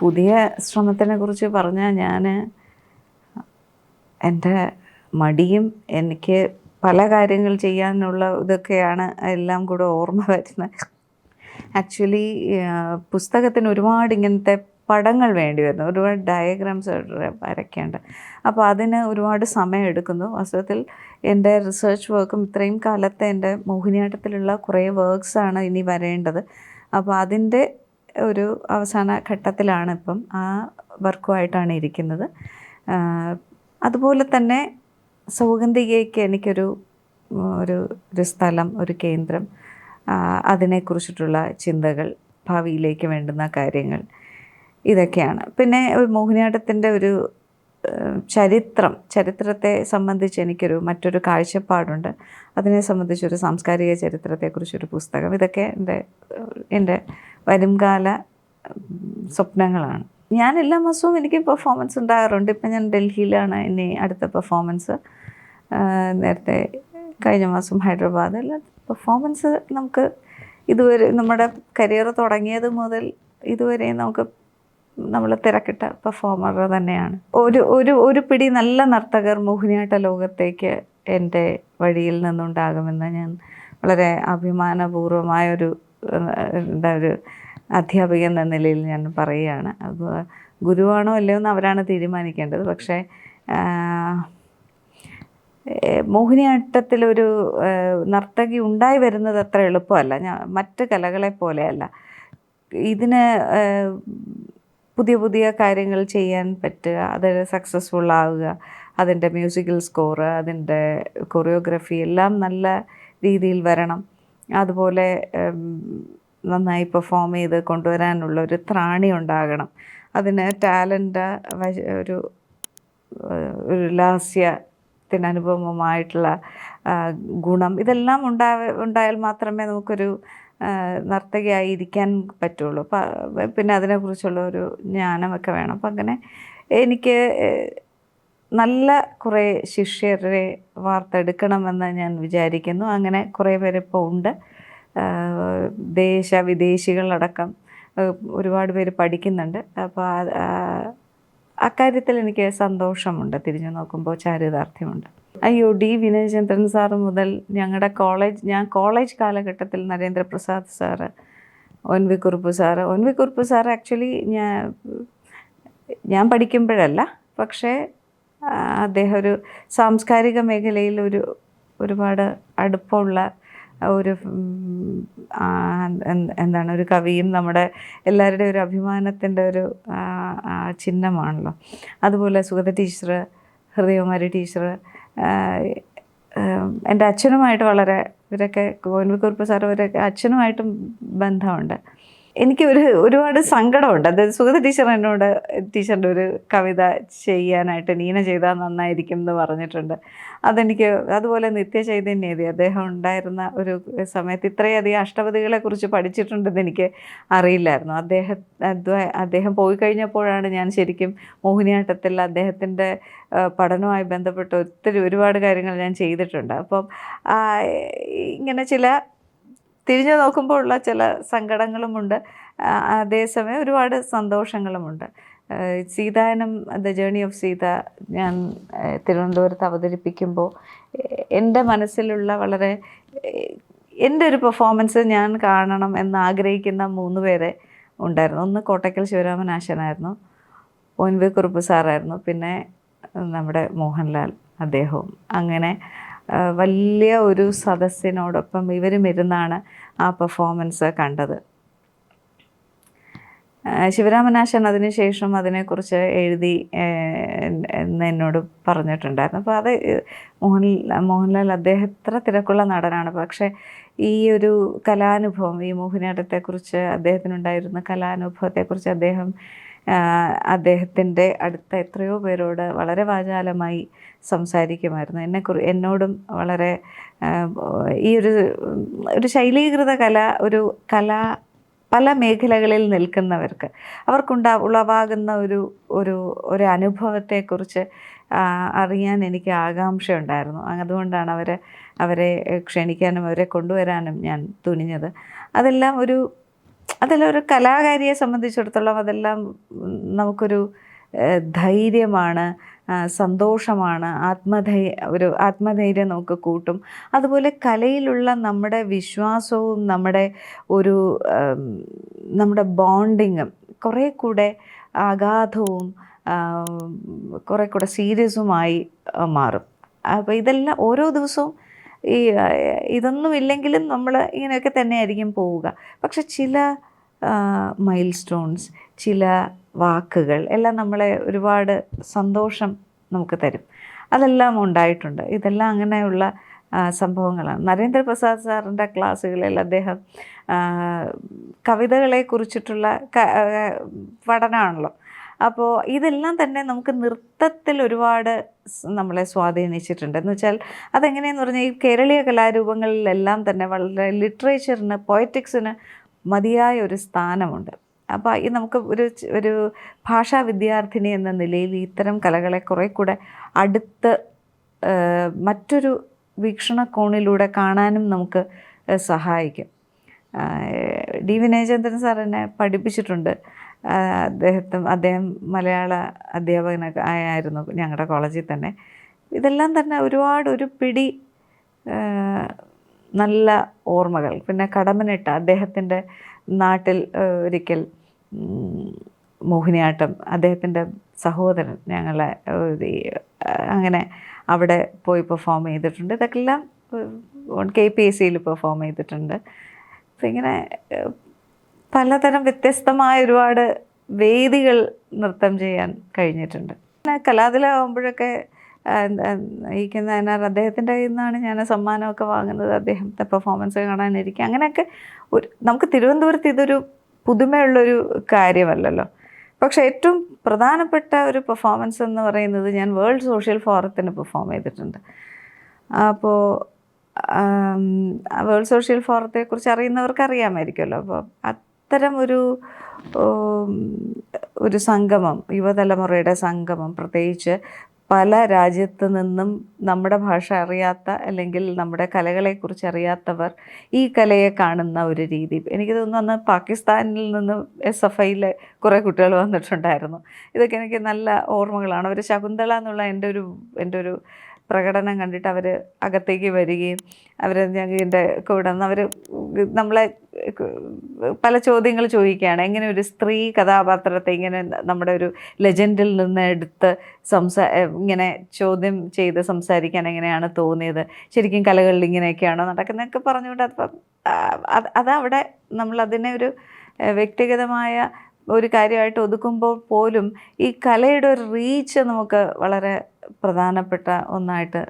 പുതിയ ശ്രമത്തിനെ കുറിച്ച് പറഞ്ഞാൽ ഞാൻ എൻ്റെ മടിയും എനിക്ക് പല കാര്യങ്ങൾ ചെയ്യാനുള്ള ഇതൊക്കെയാണ് എല്ലാം കൂടെ ഓർമ്മ വരുന്നത്. ആക്ച്വലി പുസ്തകത്തിന് ഒരുപാട് ഇങ്ങനത്തെ പടങ്ങൾ വേണ്ടി വരുന്നു, ഒരുപാട് ഡയഗ്രാംസ് വരയ്ക്കേണ്ട. അപ്പോൾ അതിന് ഒരുപാട് സമയം എടുക്കുന്നു. വാസ്തവത്തിൽ എൻ്റെ റിസർച്ച് വർക്കും ഇത്രയും കാലത്തെ എൻ്റെ മോഹിനിയാട്ടത്തിലുള്ള കുറേ വർക്ക്സാണ് ഇനി വരേണ്ടത്. അപ്പോൾ അതിൻ്റെ ഒരു അവസാന ഘട്ടത്തിലാണ് ഇപ്പം. ആ വർക്കുമായിട്ടാണ് ഇരിക്കുന്നത്. അതുപോലെ തന്നെ സൗഗന്ധികയ്ക്ക് എനിക്കൊരു ഒരു സ്ഥലം, ഒരു കേന്ദ്രം, അതിനെക്കുറിച്ചിട്ടുള്ള ചിന്തകൾ, ഭാവിയിലേക്ക് വേണ്ടുന്ന കാര്യങ്ങൾ, ഇതൊക്കെയാണ്. പിന്നെ മോഹിനിയാട്ടത്തിൻ്റെ ഒരു ചരിത്രത്തെ സംബന്ധിച്ച് എനിക്കൊരു മറ്റൊരു കാഴ്ചപ്പാടുണ്ട്. അതിനെ സംബന്ധിച്ചൊരു സാംസ്കാരിക ചരിത്രത്തെക്കുറിച്ചൊരു പുസ്തകം. ഇതൊക്കെ എൻ്റെ വരുംകാല സ്വപ്നങ്ങളാണ്. ഞാൻ എല്ലാ മാസവും എനിക്ക് പെർഫോമൻസ് ഉണ്ടാകാറുണ്ട്. ഇപ്പം ഞാൻ ഡൽഹിയിലാണ് ഇനി അടുത്ത പെർഫോമൻസ്. നേരത്തെ കഴിഞ്ഞ മാസം ഹൈദരാബാദിൽ. പെർഫോമൻസ് നമുക്ക് ഇതുവരെ നമ്മുടെ കരിയർ തുടങ്ങിയത് മുതൽ ഇതുവരെ നമ്മൾ തിരക്കിട്ട പെർഫോമർ തന്നെയാണ്. ഒരു പിടി നല്ല നർത്തകർ മോഹിനിയാട്ട ലോകത്തേക്ക് എൻ്റെ വഴിയിൽ നിന്നുണ്ടാകുമെന്ന് ഞാൻ വളരെ അഭിമാനപൂർവ്വമായൊരു ഒരു അധ്യാപിക എന്ന നിലയിൽ ഞാൻ പറയുകയാണ്. അപ്പോൾ ഗുരുവാണോ അല്ലയോ എന്ന് അവരാണ് തീരുമാനിക്കേണ്ടത്. പക്ഷേ മോഹിനിയാട്ടത്തിലൊരു നർത്തകി ഉണ്ടായി വരുന്നത് അത്ര എളുപ്പമല്ല. മറ്റ് കലകളെ പോലെയല്ല. ഇതിന് പുതിയ പുതിയ കാര്യങ്ങൾ ചെയ്യാൻ പറ്റുക, അത് സക്സസ്ഫുൾ ആവുക, അതിൻ്റെ മ്യൂസിക്കൽ സ്കോറ്, അതിൻ്റെ കൊറിയോഗ്രഫി എല്ലാം നല്ല രീതിയിൽ വരണം. അതുപോലെ നന്നായി പെർഫോം ചെയ്ത് കൊണ്ടുവരാനുള്ള ഒരു ത്രാണി ഉണ്ടാകണം. അതിന് ടാലൻ്റ്, ഒരു ലാസ്യത്തിനനുപമമായിട്ടുള്ള ഗുണം, ഇതെല്ലാം ഉണ്ടായാൽ മാത്രമേ നമുക്കൊരു നർത്തകിയായി ഇരിക്കാൻ പറ്റുള്ളൂ. പിന്നെ അതിനെക്കുറിച്ചുള്ള ഒരു ജ്ഞാനമൊക്കെ വേണം. അപ്പം അങ്ങനെ എനിക്ക് നല്ല കുറേ ശിഷ്യരെ വാർത്തെടുക്കണമെന്ന് ഞാൻ വിചാരിക്കുന്നു. അങ്ങനെ കുറേ പേരിപ്പോൾ ഉണ്ട്. വിദേശികളടക്കം ഒരുപാട് പേര് പഠിക്കുന്നുണ്ട്. അപ്പോൾ അക്കാര്യത്തിൽ എനിക്ക് സന്തോഷമുണ്ട്. തിരിഞ്ഞു നോക്കുമ്പോൾ ചാരിതാർത്ഥ്യമുണ്ട്. ഡി വിനയചന്ദ്രൻ സാറ് മുതൽ ഞാൻ കോളേജ് കാലഘട്ടത്തിൽ Narendraprasad sir, O N V Kurup sir actually ഞാൻ പഠിക്കുമ്പോഴല്ല, പക്ഷേ അദ്ദേഹം ഒരു സാംസ്കാരിക മേഖലയിൽ ഒരുപാട് അടുപ്പമുള്ള ഒരു കവിയും നമ്മുടെ എല്ലാവരുടെയും ഒരു അഭിമാനത്തിൻ്റെ ഒരു ചിഹ്നമാണല്ലോ. അതുപോലെ സുഗത ടീച്ചർ, ഹൃദയകുമാരി ടീച്ചർ, എൻ്റെ അച്ഛനുമായിട്ട് ഇവരൊക്കെ O N V Kurup sir, ഇവരൊക്കെ അച്ഛനുമായിട്ടും ബന്ധമുണ്ട്. എനിക്ക് ഒരുപാട് സങ്കടമുണ്ട്. അതായത് സുഗത ടീച്ചറിൻ്റെ ഒരു കവിത ചെയ്യാനായിട്ട് നീന ചെയ്താൽ നന്നായിരിക്കും എന്ന് പറഞ്ഞിട്ടുണ്ട്. അതുപോലെ നിത്യചൈതന്യതി, അദ്ദേഹം ഉണ്ടായിരുന്ന ഒരു സമയത്ത് ഇത്രയധികം അഷ്ടപദികളെക്കുറിച്ച് പഠിച്ചിട്ടുണ്ടെന്ന് എനിക്ക് അറിയില്ലായിരുന്നു. അദ്ദേഹം പോയി കഴിഞ്ഞപ്പോഴാണ് ഞാൻ ശരിക്കും മോഹിനിയാട്ടത്തിൽ അദ്ദേഹത്തിൻ്റെ പഠനവുമായി ബന്ധപ്പെട്ട് ഒരുപാട് കാര്യങ്ങൾ ഞാൻ ചെയ്തിട്ടുണ്ട്. അപ്പം ഇങ്ങനെ തിരിഞ്ഞു നോക്കുമ്പോൾ ഉള്ള ചില സങ്കടങ്ങളുമുണ്ട്, അതേസമയം ഒരുപാട് സന്തോഷങ്ങളുമുണ്ട്. സീതായനം, ദ ജേർണി ഓഫ് സീത ഞാൻ തിരുവനന്തപുരത്ത് അവതരിപ്പിക്കുമ്പോൾ എൻ്റെ മനസ്സിലുള്ള എൻ്റെ ഒരു പെർഫോമൻസ് ഞാൻ കാണണം എന്നാഗ്രഹിക്കുന്ന 3 പേരെ ഉണ്ടായിരുന്നു. ഒന്ന് കോട്ടയ്ക്കൽ ശിവരാമൻ ആശാനായിരുന്നു, ഒ എൻ വി കുറുപ്പ് സാറായിരുന്നു, പിന്നെ നമ്മുടെ മോഹൻലാൽ അദ്ദേഹവും. അങ്ങനെ വലിയ ഒരു സദസ്സിനോടൊപ്പം ഇവരും ഇരുന്നാണ് ആ പെർഫോമൻസ് കണ്ടത്. ശിവരാമനാശൻ അതിനുശേഷം അതിനെക്കുറിച്ച് എഴുതി എന്നോട് പറഞ്ഞിട്ടുണ്ടായിരുന്നു. അപ്പോൾ അത് മോഹൻലാൽ അദ്ദേഹം എത്ര തിരക്കുള്ള നടനാണ്, പക്ഷേ ഈ ഒരു കലാനുഭവം, ഈ മോഹിനിയാട്ടത്തെക്കുറിച്ച് അദ്ദേഹത്തിനുണ്ടായിരുന്ന കലാനുഭവത്തെക്കുറിച്ച് അദ്ദേഹത്തിൻ്റെ അടുത്ത എത്രയോ പേരോട് വളരെ വാചാലമായി സംസാരിക്കുമായിരുന്നു. എന്നോടും വളരെ ഈ ഒരു ശൈലീകൃത കല പല മേഖലകളിൽ നിൽക്കുന്നവർക്ക് ഉളവാകുന്ന ഒരു അനുഭവത്തെക്കുറിച്ച് അറിയാൻ എനിക്ക് ആകാംക്ഷയുണ്ടായിരുന്നു. അതുകൊണ്ടാണ് അവരെ ക്ഷണിക്കാനും അവരെ കൊണ്ടുവരാനും ഞാൻ തുനിഞ്ഞത്. അതെല്ലാം അതെല്ലാം ഒരു കലാകാരിയെ സംബന്ധിച്ചിടത്തോളം അതെല്ലാം നമുക്കൊരു ധൈര്യമാണ്, സന്തോഷമാണ്, ഒരു ആത്മധൈര്യം നമുക്ക് കൂട്ടും. അതുപോലെ കലയിലുള്ള നമ്മുടെ വിശ്വാസവും ഒരു നമ്മുടെ ബോണ്ടിങ്ങും കുറേ കൂടെ അഗാധവും കുറേ കൂടെ സീരിയസുമായി മാറും. അപ്പോൾ ഇതെല്ലാം ഓരോ ദിവസവും ഇതൊന്നുമില്ലെങ്കിലും നമ്മൾ ഇങ്ങനെയൊക്കെ തന്നെയായിരിക്കും പോവുക. പക്ഷെ ചില മൈൽ സ്റ്റോൺസ്, ചില വാക്കുകൾ എല്ലാം നമ്മളെ ഒരുപാട് സന്തോഷം നമുക്ക് തരും. അതെല്ലാം ഉണ്ടായിട്ടുണ്ട്. ഇതെല്ലാം അങ്ങനെയുള്ള സംഭവങ്ങളാണ്. നരേന്ദ്രപ്രസാദ് സാറിൻ്റെ ക്ലാസ്സുകളിൽ അദ്ദേഹം കവിതകളെക്കുറിച്ചിട്ടുള്ള പഠനമാണല്ലോ. അപ്പോൾ ഇതെല്ലാം തന്നെ നമുക്ക് നൃത്തത്തിൽ ഒരുപാട് നമ്മളെ സ്വാധീനിച്ചിട്ടുണ്ട്. എന്ന് വെച്ചാൽ അതെങ്ങനെയെന്ന് പറഞ്ഞാൽ ഈ കേരളീയ കലാരൂപങ്ങളിലെല്ലാം തന്നെ വളരെ ലിറ്ററേച്ചറിന്, പോയറ്റിക്സിന് മതിയായ ഒരു സ്ഥാനമുണ്ട്. അപ്പോൾ ഈ നമുക്ക് ഒരു ഭാഷാ വിദ്യാർത്ഥിനി എന്ന നിലയിൽ ഇത്തരം കലകളെ കുറേ കൂടെ അടുത്ത് മറ്റൊരു വീക്ഷണകോണിലൂടെ കാണാനും നമുക്ക് സഹായിക്കും. ഡി വിനയചന്ദ്രൻ സാർ എന്നെ പഠിപ്പിച്ചിട്ടുണ്ട്. അദ്ദേഹം മലയാള അധ്യാപകനൊക്കെ ആയിരുന്നു ഞങ്ങളുടെ കോളേജിൽ തന്നെ. ഇതെല്ലാം തന്നെ ഒരു പിടി നല്ല ഓർമ്മകൾ. പിന്നെ കടമ്മനിട്ട അദ്ദേഹത്തിൻ്റെ നാട്ടിൽ ഒരിക്കൽ മോഹിനിയാട്ടം, അദ്ദേഹത്തിൻ്റെ സഹോദരൻ ഞങ്ങളെ അങ്ങനെ അവിടെ പോയി പെർഫോം ചെയ്തിട്ടുണ്ട്. ഇതൊക്കെല്ലാം KPSCയിൽ പെർഫോം ചെയ്തിട്ടുണ്ട്. അപ്പം ഇങ്ങനെ പലതരം വ്യത്യസ്തമായ ഒരുപാട് വേദികൾ നൃത്തം ചെയ്യാൻ കഴിഞ്ഞിട്ടുണ്ട്. കലാതിലകമാകുമ്പോഴൊക്കെ അദ്ദേഹത്തിൻ്റെ കയ്യിൽ നിന്നാണ് ഞാൻ സമ്മാനമൊക്കെ വാങ്ങുന്നത്. അദ്ദേഹത്തെ പെർഫോമൻസ് കാണാനിരിക്കുക. അങ്ങനെയൊക്കെ നമുക്ക് തിരുവനന്തപുരത്ത് ഇതൊരു പുതുമയുള്ളൊരു കാര്യമല്ലല്ലോ. പക്ഷേ ഏറ്റവും പ്രധാനപ്പെട്ട ഒരു പെർഫോമൻസ് എന്ന് പറയുന്നത് ഞാൻ വേൾഡ് സോഷ്യൽ ഫോറത്തിന് പെർഫോം ചെയ്തിട്ടുണ്ട്. അപ്പോൾ വേൾഡ് സോഷ്യൽ ഫോറത്തെക്കുറിച്ച് അറിയുന്നവർക്ക് അറിയാമായിരിക്കുമല്ലോ. അപ്പോൾ അത്തരം ഒരു സംഗമം, യുവതലമുറയുടെ സംഗമം, പ്രത്യേകിച്ച് പല രാജ്യത്ത് നിന്നും നമ്മുടെ ഭാഷ അറിയാത്ത അല്ലെങ്കിൽ നമ്മുടെ കലകളെക്കുറിച്ച് അറിയാത്തവർ ഈ കലയെ കാണുന്ന ഒരു രീതി. എനിക്ക് തോന്നുന്നു അന്ന് പാകിസ്ഥാനിൽ നിന്ന് SFIയിലെ കുറേ കുട്ടികൾ വന്നിട്ടുണ്ടായിരുന്നു. ഇതൊക്കെ എനിക്ക് നല്ല ഓർമ്മകളാണ്. അവർ ശകുന്തള എന്നുള്ള എൻ്റെ ഒരു പ്രകടനം കണ്ടിട്ട് അവർ അകത്തേക്ക് വരികയും ഞങ്ങളുടെ കൂടെ നിന്ന് അവർ നമ്മളെ പല ചോദ്യങ്ങൾ ചോദിക്കുകയാണ്. എങ്ങനെ ഒരു സ്ത്രീ കഥാപാത്രത്തെ ഇങ്ങനെ നമ്മുടെ ഒരു ലെജൻഡിൽ നിന്ന് എടുത്ത് ഇങ്ങനെ ചോദ്യം ചെയ്ത് സംസാരിക്കാൻ എങ്ങനെയാണ് തോന്നിയത്, ശരിക്കും കലകളിൽ ഇങ്ങനെയൊക്കെയാണോ നടക്കുന്നതൊക്കെ പറഞ്ഞുകൊണ്ട് അതവിടെ നമ്മളതിനെ ഒരു വ്യക്തിഗതമായ ഒരു കാര്യമായിട്ട് ഒതുക്കുമ്പോൾ പോലും ഈ കലയുടെ ഒരു റീച്ച് നമുക്ക് വളരെ പ്രധാനപ്പെട്ട ഒന്നായിട്ട്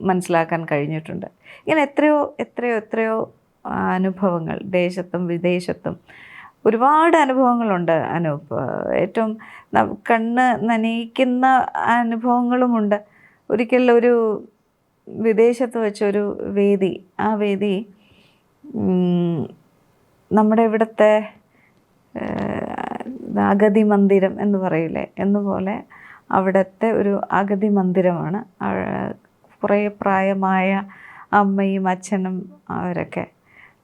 മനസ്സിലാക്കാൻ കഴിഞ്ഞിട്ടുണ്ട്. ഇങ്ങനെ എത്രയോ അനുഭവങ്ങൾ ദേശത്തും വിദേശത്തും ഒരുപാട് അനുഭവങ്ങളുണ്ട്. ഏറ്റവും കണ്ണ് നനയിക്കുന്ന അനുഭവങ്ങളുമുണ്ട്. ഒരിക്കൽ ഒരു വിദേശത്ത് വെച്ചൊരു വേദി, ആ വേദി നമ്മുടെ ഇവിടുത്തെ അഗതി മന്ദിരം എന്ന് പറയില്ലേ, എന്നുപോലെ അവിടുത്തെ ഒരു അഗതി മന്ദിരമാണ്. കുറേ പ്രായമായ അമ്മയും അച്ഛനും അവരൊക്കെ.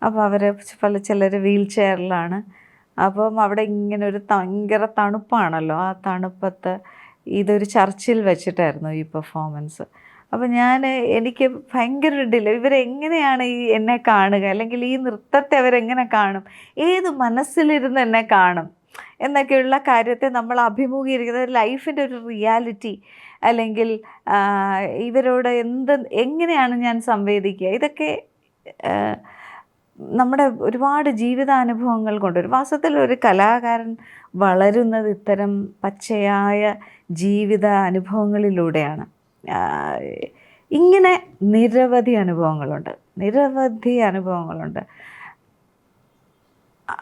അപ്പോൾ ചിലർ വീൽ ചെയറിലാണ്. അപ്പം അവിടെ ഇങ്ങനെ ഒരു ഭയങ്കര തണുപ്പാണല്ലോ. ആ തണുപ്പത്ത് ഇതൊരു ചർച്ചിൽ വെച്ചിട്ടായിരുന്നു ഈ പെർഫോമൻസ്. അപ്പോൾ എനിക്ക് ഭയങ്കര ഇവരെങ്ങനെയാണ് എന്നെ കാണുക, അല്ലെങ്കിൽ ഈ നൃത്തത്തെ അവരെങ്ങനെ കാണും, ഏത് മനസ്സിലിരുന്ന് എന്നെ കാണും എന്നൊക്കെയുള്ള കാര്യത്തെ നമ്മൾ അഭിമുഖീകരിക്കുന്നത് ലൈഫിൻ്റെ ഒരു റിയാലിറ്റി, അല്ലെങ്കിൽ ഇവരോട് എങ്ങനെയാണ് ഞാൻ സംവേദിക്കുക, ഇതൊക്കെ നമ്മുടെ ഒരുപാട് ജീവിതാനുഭവങ്ങൾ കൊണ്ട്. ഒരു വാസ്തവത്തിൽ ഒരു കലാകാരൻ വളരുന്നത് ഇത്തരം പച്ചയായ ജീവിത അനുഭവങ്ങളിലൂടെയാണ്. ഇങ്ങനെ നിരവധി അനുഭവങ്ങളുണ്ട്.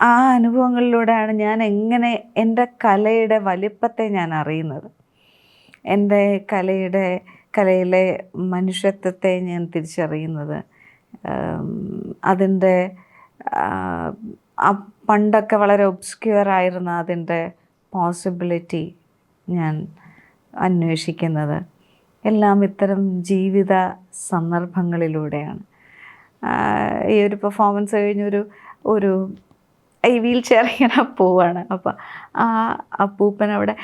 ആ അനുഭവങ്ങളിലൂടെയാണ് ഞാൻ എങ്ങനെ എൻ്റെ കലയുടെ വലിപ്പത്തെ ഞാൻ അറിയുന്നത്, എൻ്റെ കലയിലെ മനുഷ്യത്വത്തെ ഞാൻ തിരിച്ചറിയുന്നത്. അതിൻ്റെ പണ്ടൊക്കെ വളരെ ഒബ്സ്ക്യൂറായിരുന്ന അതിൻ്റെ പോസിബിലിറ്റി ഞാൻ അന്വേഷിക്കുന്നത് എല്ലാം ഇത്തരം ജീവിത സന്ദർഭങ്ങളിലൂടെയാണ്. ഈ ഒരു പെർഫോമൻസ് കഴിഞ്ഞൊരു ഈ വീൽ ചെയർ ഇങ്ങനെ പോവാണ്. അപ്പോൾ ആ അപ്പൂപ്പൻ അവിടെ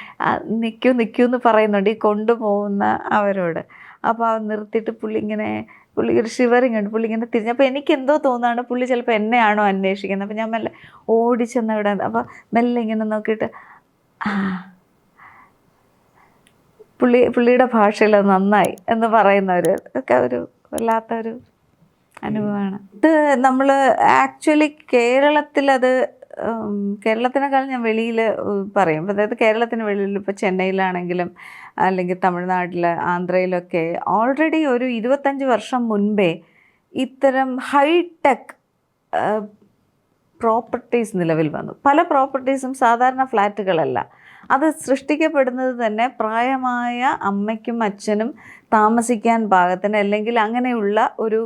നിൽക്കൂ നിൽക്കൂ എന്ന് പറയുന്നുണ്ട് ഈ കൊണ്ടുപോകുന്ന അവരോട്. അപ്പോൾ അത് നിർത്തിയിട്ട് പുള്ളി ഒരു ഷിവറിങ് ഉണ്ട്. പുള്ളി ഇങ്ങനെ തിരിഞ്ഞ്, അപ്പോൾ എനിക്കെന്തോ തോന്നുകയാണ് പുള്ളി ചിലപ്പോൾ എന്നെയാണോ അന്വേഷിക്കുന്നത്. അപ്പോൾ ഞാൻ മെല്ലെ ഓടിച്ചെന്ന് ഇവിടെ, അപ്പോൾ മെല്ലെ ഇങ്ങനെ നോക്കിയിട്ട് പുള്ളിയുടെ ഭാഷയിൽ അത് നന്നായി എന്ന് പറയുന്നവർ ഒക്കെ ഒരു വല്ലാത്തൊരു അനുഭവമാണ്. ഇത് നമ്മൾ ആക്ച്വലി കേരളത്തിലത് കേരളത്തിനേക്കാൾ ഞാൻ വെളിയിൽ പറയും. അതായത് കേരളത്തിന് വെളിയിൽ ഇപ്പോൾ ചെന്നൈയിലാണെങ്കിലും അല്ലെങ്കിൽ തമിഴ്നാട്ടിൽ, ആന്ധ്രയിലൊക്കെ ഓൾറെഡി ഒരു 25 വർഷം മുൻപേ ഇത്തരം ഹൈടെക് പ്രോപ്പർട്ടീസ് നിലവിൽ വന്നു. പല പ്രോപ്പർട്ടീസും സാധാരണ ഫ്ലാറ്റുകളല്ല. അത് സൃഷ്ടിക്കപ്പെടുന്നത് തന്നെ പ്രായമായ അമ്മയ്ക്കും അച്ഛനും താമസിക്കാൻ പാകത്തിന്, അല്ലെങ്കിൽ അങ്ങനെയുള്ള ഒരു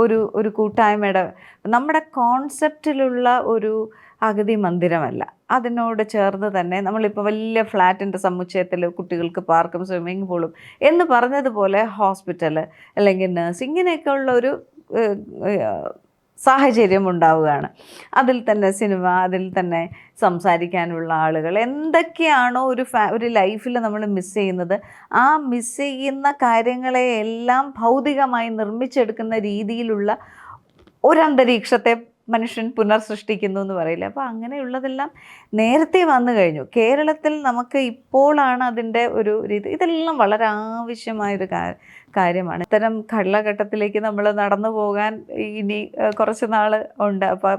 ഒരു ഒരു കൂട്ടായ്മയുടെ, നമ്മുടെ കോൺസെപ്റ്റിലുള്ള ഒരു അഗതി മന്ദിരമല്ല. അതിനോട് ചേർന്ന് തന്നെ നമ്മളിപ്പോൾ വലിയ ഫ്ലാറ്റിൻ്റെ സമുച്ചയത്തിൽ കുട്ടികൾക്ക് പാർക്കും സ്വിമ്മിങ് പൂളും എന്ന് പറഞ്ഞതുപോലെ ഹോസ്പിറ്റൽ അല്ലെങ്കിൽ നഴ്സ് ഇങ്ങനെയൊക്കെ ഉള്ള ഒരു സാഹചര്യം ഉണ്ടാവുകയാണ്. അതിൽ തന്നെ സിനിമ, അതിൽ തന്നെ സംസാരിക്കാനുള്ള ആളുകൾ, എന്തൊക്കെയാണോ ഒരു ലൈഫിൽ നമ്മൾ മിസ് ചെയ്യുന്നത്, ആ മിസ് ചെയ്യുന്ന കാര്യങ്ങളെ എല്ലാം ഭൗതികമായി നിർമ്മിച്ചെടുക്കുന്ന രീതിയിലുള്ള ഒരു അന്തരീക്ഷത്തെ മനുഷ്യൻ പുനർസൃഷ്ടിക്കുന്നു എന്ന് പറയില്ല. അപ്പോൾ അങ്ങനെയുള്ളതെല്ലാം നേരത്തെ വന്നു കഴിഞ്ഞു. കേരളത്തിൽ നമുക്ക് ഇപ്പോഴാണ് അതിൻ്റെ ഒരു രീതി. ഇതെല്ലാം വളരെ ആവശ്യമായൊരു കാര്യമാണ്. ഇത്തരം ഘട്ടത്തിലേക്ക് നമ്മൾ നടന്നു പോകാൻ ഇനി കുറച്ച് നാൾ ഉണ്ട്. അപ്പോൾ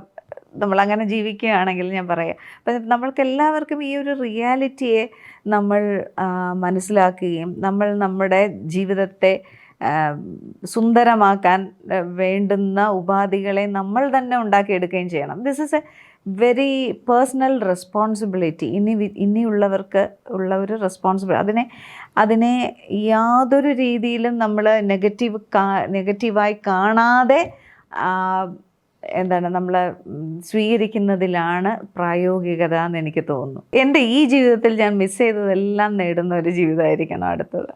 നമ്മളങ്ങനെ ജീവിക്കുകയാണെങ്കിൽ ഞാൻ പറയാം, അപ്പം നമ്മൾക്ക് എല്ലാവർക്കും ഈ ഒരു റിയാലിറ്റിയെ നമ്മൾ മനസ്സിലാക്കുകയും നമ്മൾ നമ്മുടെ ജീവിതത്തെ സുന്ദരമാക്കാൻ വേണ്ടുന്ന ഉപാധികളെ നമ്മൾ തന്നെ ഉണ്ടാക്കിയെടുക്കുകയും ചെയ്യണം. This is a very personal responsibility. ഇനിയുള്ളവർക്ക് ഉള്ള ഒരു റെസ്പോൺസിബിലിറ്റി. അതിനെ യാതൊരു രീതിയിലും നമ്മൾ നെഗറ്റീവായി കാണാതെ നമ്മൾ സ്വീകരിക്കുന്നതിലാണ് പ്രായോഗികത എന്ന് എനിക്ക് തോന്നുന്നു. എൻ്റെ ഈ ജീവിതത്തിൽ ഞാൻ മിസ് ചെയ്തതെല്ലാം നേടുന്ന ഒരു ജീവിതമായിരിക്കണം അടുത്തത്.